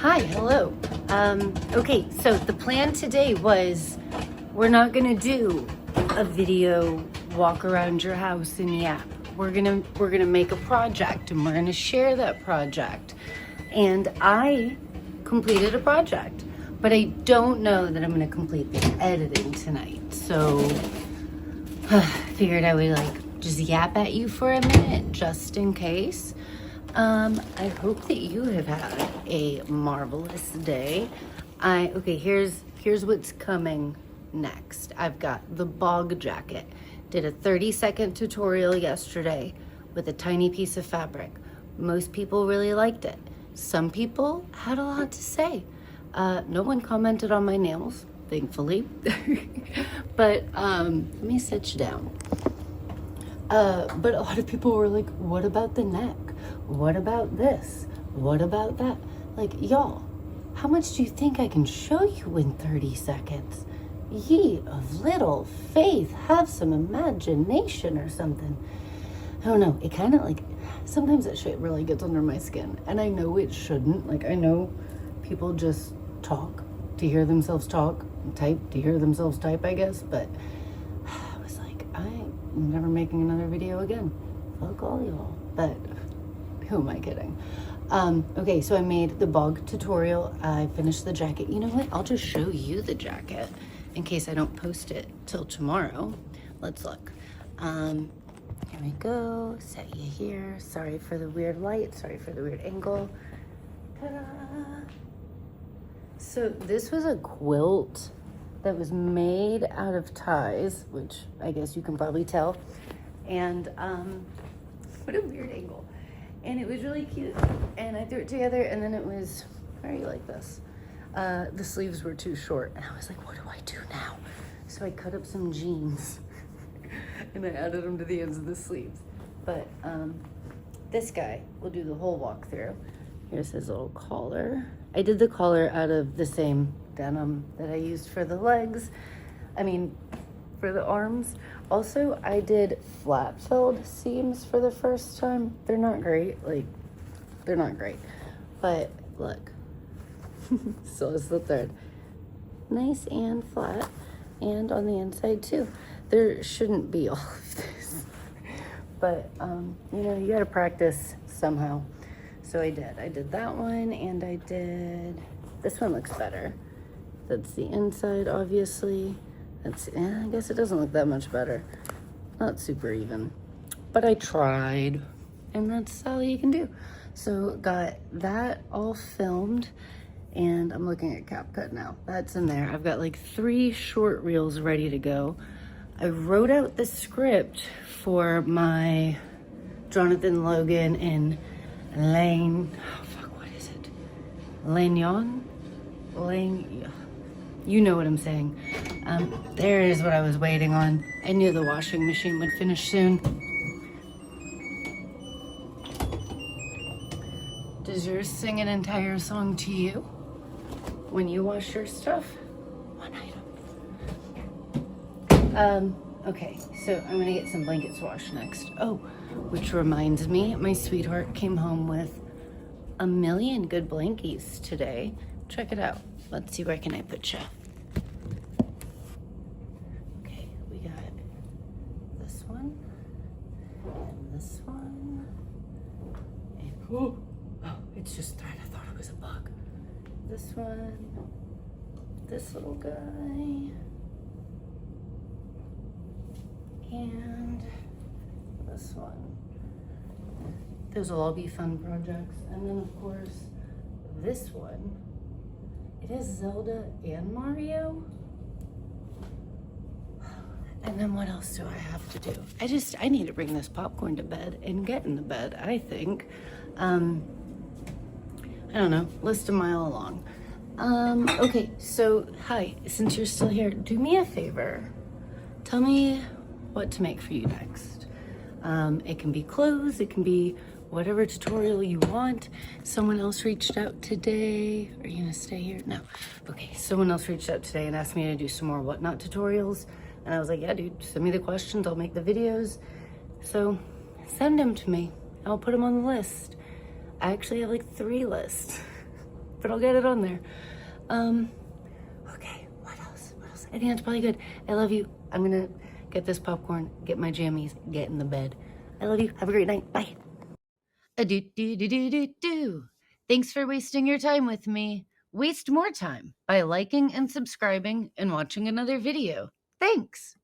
Hi, hello. Okay, so the plan today was we're not gonna do a video walk around your house and yap. We're gonna make a project and we're gonna share that project. And I completed a project, but I don't know that I'm gonna complete the editing tonight. So figured I would just yap at you for a minute just in case. I hope that you have had a marvelous day. Okay, here's what's coming next. I've got the bog jacket. Did a 30-second tutorial yesterday with a tiny piece of fabric. Most people really liked it. Some people had a lot to say. No one commented on my nails, thankfully. But let me sit you down. But a lot of people were like, what about the neck? What about this? What about that? Like, y'all, how much do you think I can show you in 30 seconds? Ye of little faith, have some imagination or something. I don't know, it kind of sometimes that shit really gets under my skin. And I know it shouldn't. I know people just talk to hear themselves talk, type to hear themselves type, I guess. But I was like, I'm never making another video again. Fuck all y'all. But who am I kidding? Okay, so I made the bog tutorial. I finished the jacket. You know what? I'll just show you the jacket in case I don't post it till tomorrow. Let's look. Here we go. Set you here. Sorry for the weird light. Sorry for the weird angle. Ta-da! So this was a quilt that was made out of ties, which I guess you can probably tell. And what a weird angle. And it was really cute. And I threw it together and then it was very like this. The sleeves were too short. And I was like, what do I do now? So I cut up some jeans and I added them to the ends of the sleeves. But this guy will do the whole walkthrough. Here's his little collar. I did the collar out of the same denim that I used for the legs. For the arms. Also, I did flat filled seams for the first time. They're not great, they're not great. But look, so is the thread. Nice and flat, and on the inside too. There shouldn't be all of this, but you gotta practice somehow. So I did that one, and I did, this one looks better. That's the inside, obviously. I guess it doesn't look that much better. Not super even, but I tried, and that's all you can do. So got that all filmed, and I'm looking at CapCut now. That's in there. I've got 3 short reels ready to go. I wrote out the script for my Jonathan Logan and what is it? You know what I'm saying. There is what I was waiting on. I knew the washing machine would finish soon. Does yours sing an entire song to you when you wash your stuff? One item. Okay, so I'm gonna get some blankets washed next. Oh, which reminds me, my sweetheart came home with a million good blankies today. Check it out. Let's see, where can I put you? Okay, we got this one, and this one, and oh, it's just thread. I thought it was a bug. This one, this little guy, and this one. Those will all be fun projects. And then of course, this one. It is Zelda and Mario. And then what else do I have to do? I need to bring this popcorn to bed and get in the bed, I think. I don't know, list a mile long. Okay, so hi, since you're still here, do me a favor. Tell me what to make for you next. It can be clothes, it can be whatever tutorial you want. Someone else reached out today. Are you gonna stay here? No. Okay, someone else reached out today and asked me to do some more whatnot tutorials. And I was like, yeah, dude, send me the questions, I'll make the videos. So send them to me, I'll put them on the list. I actually have 3 lists. but I'll get it on there. Okay, what else? I think that's probably good. I love you. I'm gonna get this popcorn, get my jammies, get in the bed. I love you. Have a great night. Bye. Do. Thanks for wasting your time with me. Waste more time by liking and subscribing and watching another video. Thanks.